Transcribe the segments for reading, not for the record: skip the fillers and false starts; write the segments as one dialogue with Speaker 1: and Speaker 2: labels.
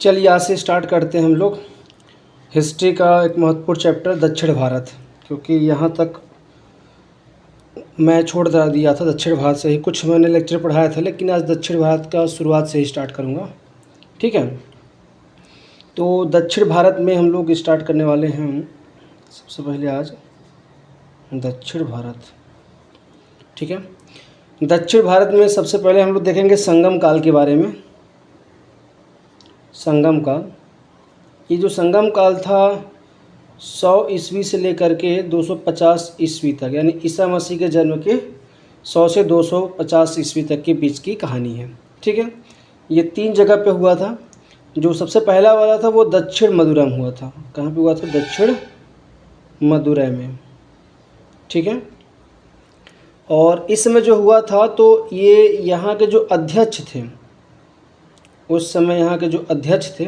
Speaker 1: चलिए आज से स्टार्ट करते हैं हम लोग हिस्ट्री का एक महत्वपूर्ण चैप्टर दक्षिण भारत, क्योंकि यहाँ तक मैं छोड़ दिया था दक्षिण भारत से ही। कुछ मैंने लेक्चर पढ़ाया था, लेकिन आज दक्षिण भारत का शुरुआत से ही स्टार्ट करूँगा। ठीक है, तो दक्षिण भारत में हम लोग स्टार्ट करने वाले हैं सबसे पहले आज दक्षिण भारत। ठीक है, दक्षिण भारत में सबसे पहले हम लोग देखेंगे संगम काल के बारे में। संगम काल, ये जो संगम काल था 100 ईस्वी से लेकर के 250 ईस्वी तक, यानी ईसा मसीह के जन्म के 100 से 250 ईस्वी तक के बीच की कहानी है। ठीक है, ये 3 जगह पे हुआ था। जो सबसे पहला वाला था वो दक्षिण मदुरै में हुआ था। कहाँ पे हुआ था? दक्षिण मदुरै में। ठीक है, और इस समय जो हुआ था तो ये यहाँ के जो अध्यक्ष थे, उस समय यहाँ के जो अध्यक्ष थे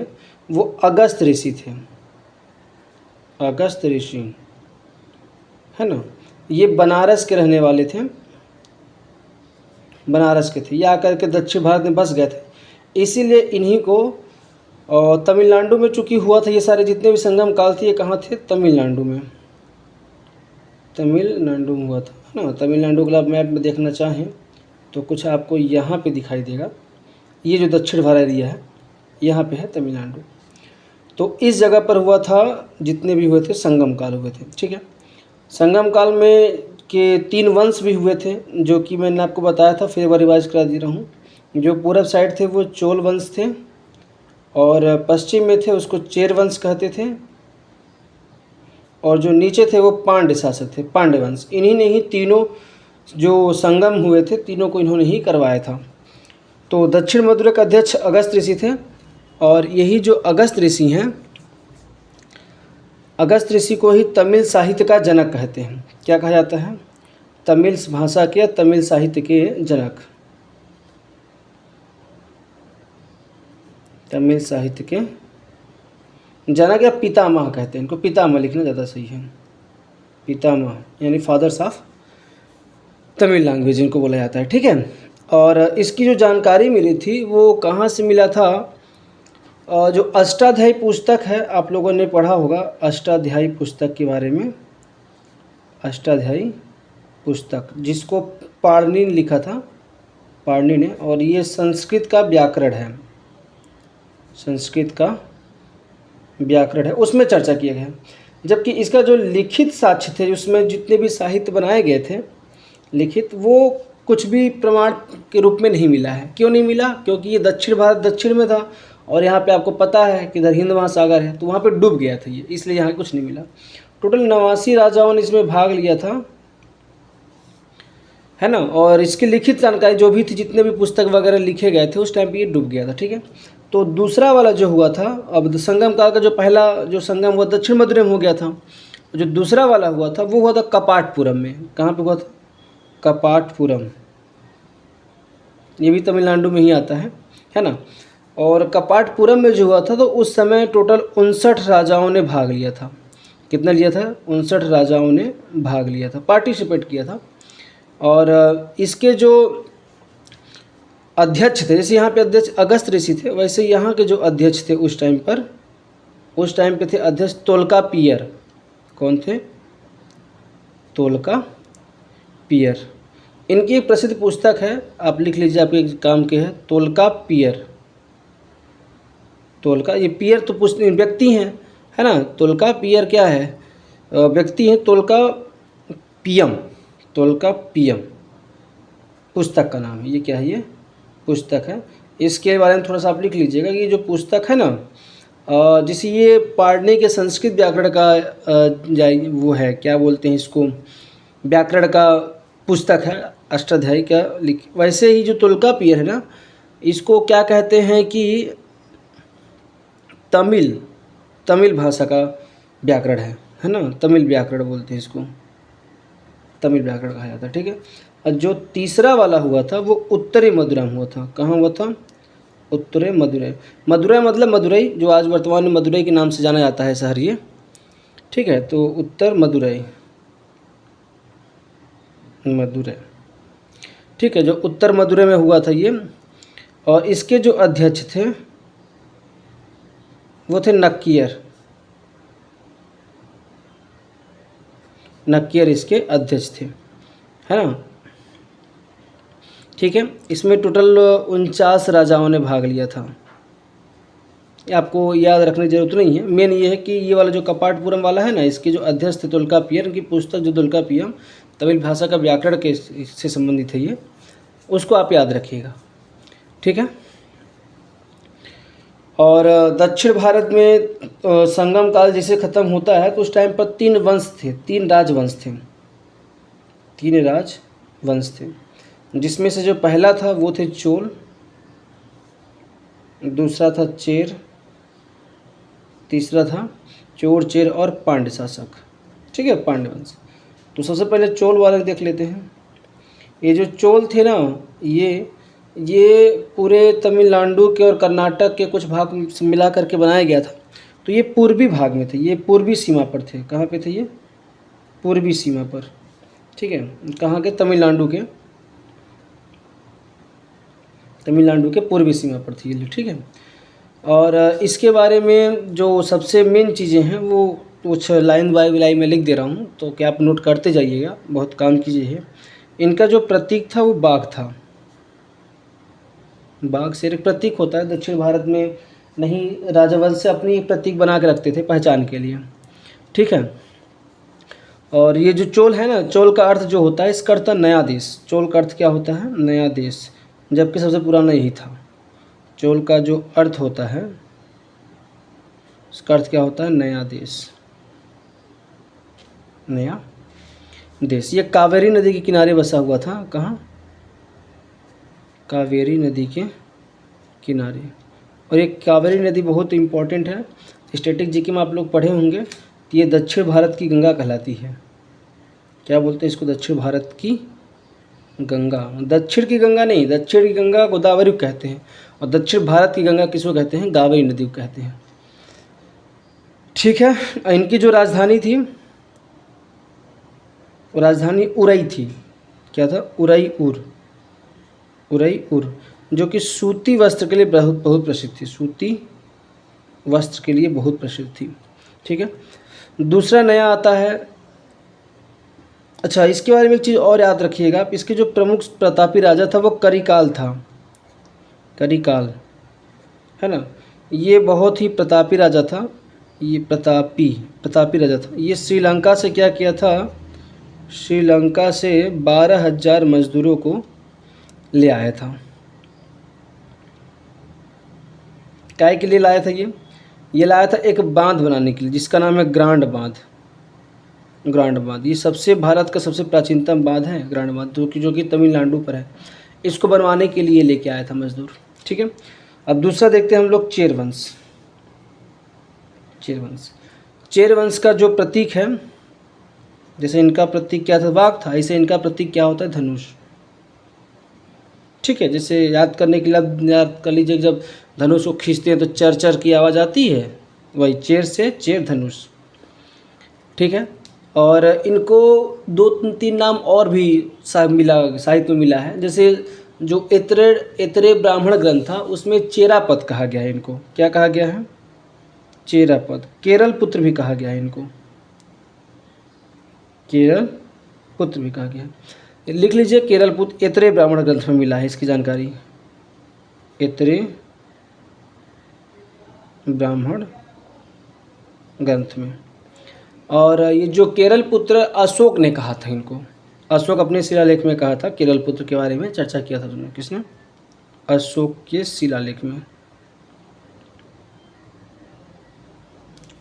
Speaker 1: वो अगस्त ऋषि थे। अगस्त ऋषि है ना, ये बनारस के रहने वाले थे, बनारस के थे। ये आकर के दक्षिण भारत में बस गए थे, इसीलिए इन्हीं को तमिलनाडु में चूँकि हुआ था। ये सारे जितने भी संगम काल थे ये कहाँ थे? तमिलनाडु में। तमिलनाडु में हुआ था, है ना। तमिलनाडु का मैप में देखना चाहें तो कुछ आपको यहाँ पे दिखाई देगा। ये जो दक्षिण भारत एरिया है यहाँ पे है तमिलनाडु। तो इस जगह पर हुआ था, जितने भी हुए थे संगम काल हुए थे। ठीक है, संगम काल में के 3 वंश भी हुए थे, जो कि मैंने आपको बताया था, फिर रिवाइज करा दे रहा हूँ। जो पूरब साइड थे वो चोल वंश थे, और पश्चिम में थे उसको चेर वंश कहते थे, और जो नीचे थे वो पांड्य शासक थे, पांड्य वंश। इन्हीं ने ही तीनों जो संगम हुए थे तीनों को इन्होंने ही करवाया था। तो दक्षिण मदुरै का अध्यक्ष अगस्त ऋषि थे, और यही जो अगस्त ऋषि हैं, अगस्त ऋषि को ही तमिल साहित्य का जनक कहते हैं। क्या कहा जाता है? तमिल भाषा के, तमिल साहित्य के जनक, तमिल साहित्य के जनक या पितामह कहते हैं इनको। पितामह लिखना ज़्यादा सही है, पितामह यानी फादर्स ऑफ तमिल लैंग्वेज इनको बोला जाता है। ठीक है, और इसकी जो जानकारी मिली थी वो कहाँ से मिला था? जो अष्टाध्यायी पुस्तक है, आप लोगों ने पढ़ा होगा अष्टाध्यायी पुस्तक के बारे में। अष्टाध्यायी पुस्तक जिसको पाणिनि ने लिखा था, पाणिनि ने, और ये संस्कृत का व्याकरण है, संस्कृत का व्याकरण है, उसमें चर्चा किया गया है। जबकि इसका जो लिखित साक्ष्य थे, उसमें जितने भी साहित्य बनाए गए थे लिखित, वो कुछ भी प्रमाण के रूप में नहीं मिला है। क्यों नहीं मिला? क्योंकि ये दक्षिण भारत दक्षिण में था, और यहाँ पे आपको पता है कि इधर हिंद महासागर है, तो वहाँ पे डूब गया था ये, इसलिए यहाँ कुछ नहीं मिला। टोटल 89 राजाओं ने इसमें भाग लिया था, है ना। और इसकी लिखित जानकारी जो भी थी, जितने भी पुस्तक वगैरह लिखे गए थे, उस टाइम पे ये डूब गया था। ठीक है, तो दूसरा वाला जो हुआ था, अब संगम काल का जो पहला जो संगम हुआ दक्षिण मदुरै में हो गया था। जो दूसरा वाला हुआ था वो हुआ था कपाटपुरम में। कहाँ पे हुआ था? कपाटपुरम, ये भी तमिलनाडु में ही आता है ना। और कपाटपुरम में जो हुआ था तो उस समय टोटल 59 राजाओं ने भाग लिया था। कितना लिया था? 59 राजाओं ने भाग लिया था, पार्टिसिपेट किया था। और इसके जो अध्यक्ष थे, जैसे यहाँ पे अध्यक्ष अगस्त ऋषि थे, वैसे यहाँ के जो अध्यक्ष थे उस टाइम पे थे अध्यक्ष तोल्कापियर। कौन थे? तोल्कापियर। इनकी एक प्रसिद्ध पुस्तक है, आप लिख लीजिए, आपके काम के है, तोल्कापियर। तोल्का, ये पियर तो व्यक्ति हैं, है ना। तोल्कापियर क्या है? व्यक्ति हैं। तोल्कापियम, तोल्कापियम पुस्तक का नाम है। ये क्या है? ये पुस्तक है। इसके बारे में थोड़ा सा आप लिख लीजिएगा। ये जो पुस्तक है ना, जैसे ये पाणिनि के संस्कृत व्याकरण का वो है, क्या बोलते हैं इसको, व्याकरण का पुस्तक है, अष्टाध्यायी का वैसे ही जो तोल्कापियर है ना, इसको क्या कहते हैं कि तमिल भाषा का व्याकरण है ना। तमिल व्याकरण बोलते हैं इसको, तमिल व्याकरण कहा जाता है। ठीक है, और जो तीसरा वाला हुआ था वो उत्तरी मदुरै में हुआ था। कहाँ हुआ था? उत्तरी मदुरै। मदुरै मतलब मदुरई, जो आज वर्तमान में मदुरई के नाम से जाना जाता है शहर ये। ठीक है, तो उत्तर मदुरै, मदुरै। ठीक है, जो उत्तर मदुरै में हुआ था ये। और इसके जो अध्यक्ष थे वो थे नक्कियर। नक्कियर इसके अध्यक्ष थे, है ना। ठीक है, इसमें टोटल 49 राजाओं ने भाग लिया था। आपको याद रखने की जरूरत नहीं है, मेन ये है कि ये वाला जो कपाटपुरम वाला है ना, इसके जो अध्यक्ष थे तोल्कापियर, इनकी पुस्तक जो तोल्कापियम तमिल भाषा का व्याकरण के से संबंधित है ये, उसको आप याद रखिएगा। ठीक है। और दक्षिण भारत में संगम काल जैसे ख़त्म होता है तो उस टाइम पर 3 वंश थे, 3 राजवंश थे, 3 राजवंश थे, जिसमें से जो पहला था वो थे चोल, दूसरा था चेर, तीसरा था चोर चेर और पांड्य शासक। ठीक है, पांड्य वंश। तो सबसे पहले चोल वाले देख लेते हैं। ये जो चोल थे ना, ये पूरे तमिलनाडु के और कर्नाटक के कुछ भाग मिला करके बनाया गया था। तो ये पूर्वी भाग में थे, ये पूर्वी सीमा पर थे। कहाँ पे थे ये? पूर्वी सीमा पर। ठीक है, कहाँ के? तमिलनाडु के पूर्वी सीमा पर थी ये। ठीक है। और इसके बारे में जो सबसे मेन चीज़ें हैं वो कुछ लाइन बाय लाइन में लिख दे रहा हूँ, तो क्या आप नोट करते जाइएगा, बहुत काम की चीज़ है। इनका जो प्रतीक था वो बाघ था। बाघ शेर एक प्रतीक होता है दक्षिण भारत में, नहीं राजवंश से अपनी प्रतीक बना के रखते थे पहचान के लिए। ठीक है। और ये जो चोल है ना, चोल का अर्थ जो होता है, इसका अर्थ नया देश। चोल का अर्थ क्या होता है? नया देश, जबकि सबसे पुराना यही था। चोल का जो अर्थ होता है, इसका अर्थ क्या होता है? नया देश, नया देश। ये कावेरी नदी के किनारे बसा हुआ था। कहाँ? कावेरी नदी के किनारे। और ये कावेरी नदी बहुत इम्पोर्टेंट है, स्टैटिक जीके में आप लोग पढ़े होंगे। तो ये दक्षिण भारत की गंगा कहलाती है। क्या बोलते हैं इसको? दक्षिण भारत की गंगा। दक्षिण की गंगा नहीं, दक्षिण की गंगा गोदावरी को कहते हैं, और दक्षिण भारत की गंगा किसको कहते हैं? कावेरी नदी को कहते हैं। ठीक है। इनकी जो राजधानी थी, राजधानी उरई थी। क्या था? उरईपुर, जो कि सूती वस्त्र के लिए बहुत प्रसिद्ध थी। सूती वस्त्र के लिए बहुत प्रसिद्ध थी। ठीक है। दूसरा नया आता है, अच्छा इसके बारे में एक चीज़ और याद रखिएगा, इसके जो प्रमुख प्रतापी राजा था वो करिकाल था। करिकाल, है ना। ये बहुत ही प्रतापी राजा था। ये प्रतापी राजा था। ये श्रीलंका से क्या किया था? श्रीलंका से 12,000 मजदूरों को ले आया था। काय के लिए लाया था ये लाया था एक बांध बनाने के लिए, जिसका नाम है ग्रांड बांध। ये सबसे भारत का सबसे प्राचीनतम बांध है, ग्रांड बांध, जो कि तमिलनाडु पर है। इसको बनवाने के लिए लेके आया था मजदूर। ठीक है। अब दूसरा देखते हैं हम लोग चेर वंश का जो प्रतीक है, जैसे इनका प्रतीक क्या था? बाघ था, ऐसे इनका प्रतीक क्या होता है? धनुष। ठीक है। जैसे याद करने के लिए याद कर लीजिए, जब धनुष को खींचते हैं तो चर चर की आवाज़ आती है, वही चेर से चेर धनुष। ठीक है। और इनको 2-3 नाम और भी साहित्य में मिला है। जैसे जो एतरे ब्राह्मण ग्रंथ था उसमें चेरापद कहा गया है इनको। क्या कहा गया है? चेरापद। केरल पुत्र भी कहा गया है इनको, केरल पुत्र भी कहा गया है। लिख लीजिए केरल पुत्र, एतरे ब्राह्मण ग्रंथ में मिला है इसकी जानकारी, एतरे ब्राह्मण ग्रंथ में। और ये जो केरल पुत्र अशोक ने कहा था इनको, अशोक अपने शिलालेख में कहा था, केरल पुत्र के बारे में चर्चा किया था तुमने, किसने? अशोक के शिलालेख में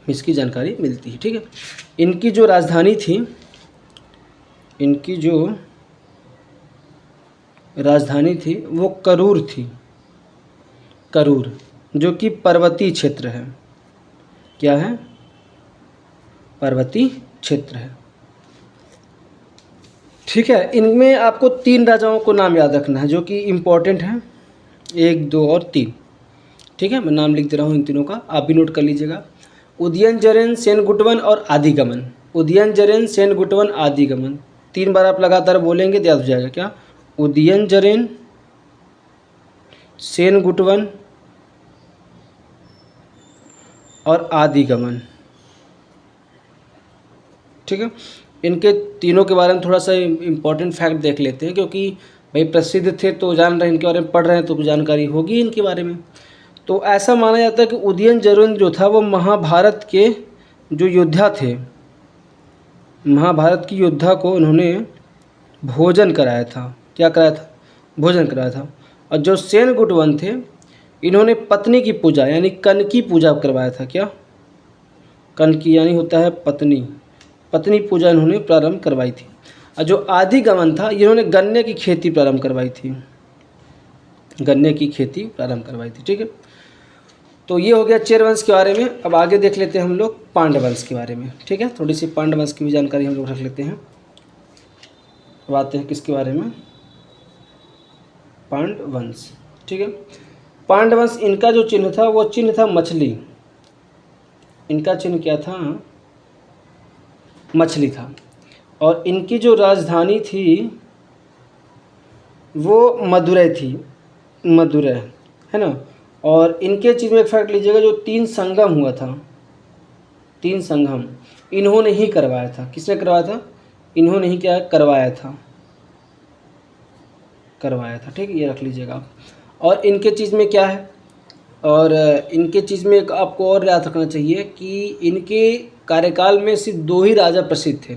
Speaker 1: इसकी जानकारी मिलती है। ठीक है। इनकी जो राजधानी थी वो करूर थी। करूर, जो कि पर्वतीय क्षेत्र है। क्या है? पर्वतीय क्षेत्र है। ठीक है। इनमें आपको 3 राजाओं को नाम याद रखना है जो कि इम्पोर्टेंट हैं, 1, 2 और 3। ठीक है, मैं नाम लिख दे रहा हूँ इन तीनों का, आप भी नोट कर लीजिएगा। उदयनजरन, सेनगुटवन और आदिगमन। उदयनजरन, सेनगुटवन, आदिगमन। 3 बार आप लगातार बोलेंगे तो याद हो जाएगा। क्या? उदयनजरन, सेनगुटवन और आदिगमन। ठीक है, इनके तीनों के बारे में थोड़ा सा इम्पोर्टेंट फैक्ट देख लेते हैं, क्योंकि भाई प्रसिद्ध थे तो जान रहे हैं इनके बारे में, पढ़ रहे हैं तो जानकारी होगी इनके बारे में। तो ऐसा माना जाता है कि उदयन जैन जो था वो महाभारत के जो योद्धा थे, महाभारत की योद्धा को इन्होंने भोजन कराया था। क्या कराया था? भोजन कराया था। और जो सेन गुटवन थे, इन्होंने पत्नी की पूजा यानी कन की पूजा करवाया था। क्या? कन की यानी होता है पत्नी, पत्नी पूजा इन्होंने प्रारंभ करवाई थी। और जो आदिगमन था, इन्होंने गन्ने की खेती प्रारंभ करवाई थी, गन्ने की खेती प्रारंभ करवाई थी। ठीक है, तो ये हो गया चेर वंश के बारे में। अब आगे देख लेते हैं हम लोग पांड्य वंश के बारे में। ठीक है, थोड़ी सी पांड्य वंश की भी जानकारी हम लोग रख लेते हैं। अब आते हैं किसके बारे में? पांड्य वंश। ठीक है, पांड्य वंश, इनका जो चिन्ह था वो चिन्ह था मछली। इनका चिन्ह क्या था? मछली था। और इनकी जो राजधानी थी वो मदुरै थी, मदुरै, है ना। और इनके चीज़ में एक फैक्ट लीजिएगा, जो 3 संगम हुआ था, 3 संगम इन्होंने ही करवाया था। किसने करवाया था? इन्होंने ही क्या करवाया था, करवाया था। ठीक है, ये रख लीजिएगा आप। और इनके चीज़ में क्या है, और इनके चीज़ में एक आपको और याद रखना चाहिए कि इनके कार्यकाल में सिर्फ 2 ही राजा प्रसिद्ध थे,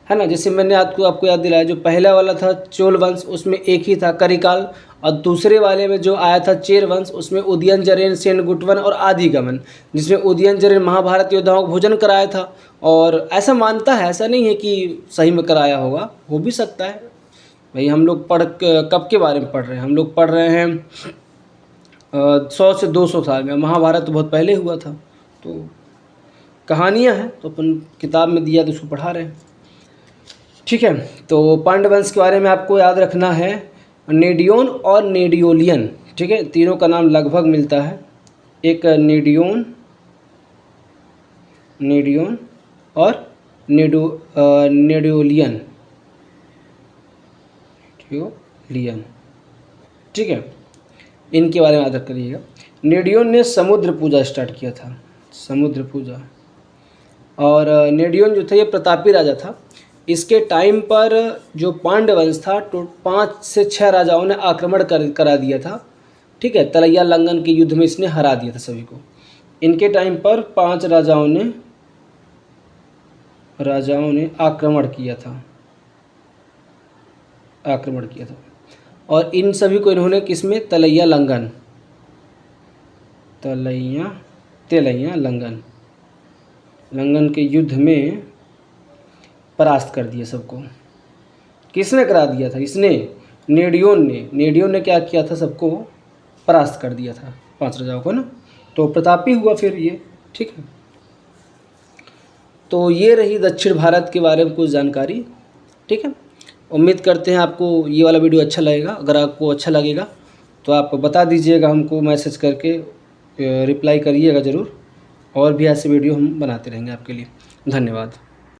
Speaker 1: है ना। जैसे मैंने आपको याद दिलाया, जो पहला वाला था चोल वंश, उसमें एक ही था करिकाल। और दूसरे वाले में जो आया था चेर वंश, उसमें उदयन जैन, सेन गुटवन और आदिगमन, जिसमें उदयन जैन महाभारत योद्धाओं को भोजन कराया था। और ऐसा मानता है, ऐसा नहीं है कि सही में कराया होगा, हो भी सकता है भाई। हम लोग कब के बारे में पढ़ रहे हैं? हम लोग पढ़ रहे हैं 100 से 200 साल में। महाभारत तो बहुत पहले हुआ था, तो कहानियाँ हैं तो अपन किताब में दिया तो उसको पढ़ा रहे हैं। ठीक है, तो पांड्य वंश के बारे में आपको याद रखना है नेडियोन और नेडियोलियन। ठीक है, तीनों का नाम लगभग मिलता है। एक नेडियोन, नेडियोन और नेडियोलियन, लियन। ठीक है, इनके बारे में याद करिएगा। नेडियोन ने समुद्र पूजा स्टार्ट किया था, समुद्र पूजा। और नेडियोन जो था ये प्रतापी राजा था। इसके टाइम पर जो पांड्य वंश था, तो 5 से 6 राजाओं ने आक्रमण करा दिया था। ठीक है, तलैया लंगन के युद्ध में इसने हरा दिया था सभी को। इनके टाइम पर 5 राजाओं ने आक्रमण किया था, आक्रमण किया था। और इन सभी को इन्होंने किसमें? तलैया लंगन, तेलैया लंगन के युद्ध में परास्त कर दिया सबको। किसने करा दिया था? इसने, नेडियोन ने क्या किया था? सबको परास्त कर दिया था, 5 राजाओं को ना। तो प्रतापी हुआ फिर ये। ठीक है, तो ये रही दक्षिण भारत के बारे में कुछ जानकारी। ठीक है, उम्मीद करते हैं आपको ये वाला वीडियो अच्छा लगेगा। अगर आपको अच्छा लगेगा तो आप बता दीजिएगा हमको, मैसेज करके रिप्लाई करिएगा ज़रूर। और भी ऐसे वीडियो हम बनाते रहेंगे आपके लिए। धन्यवाद।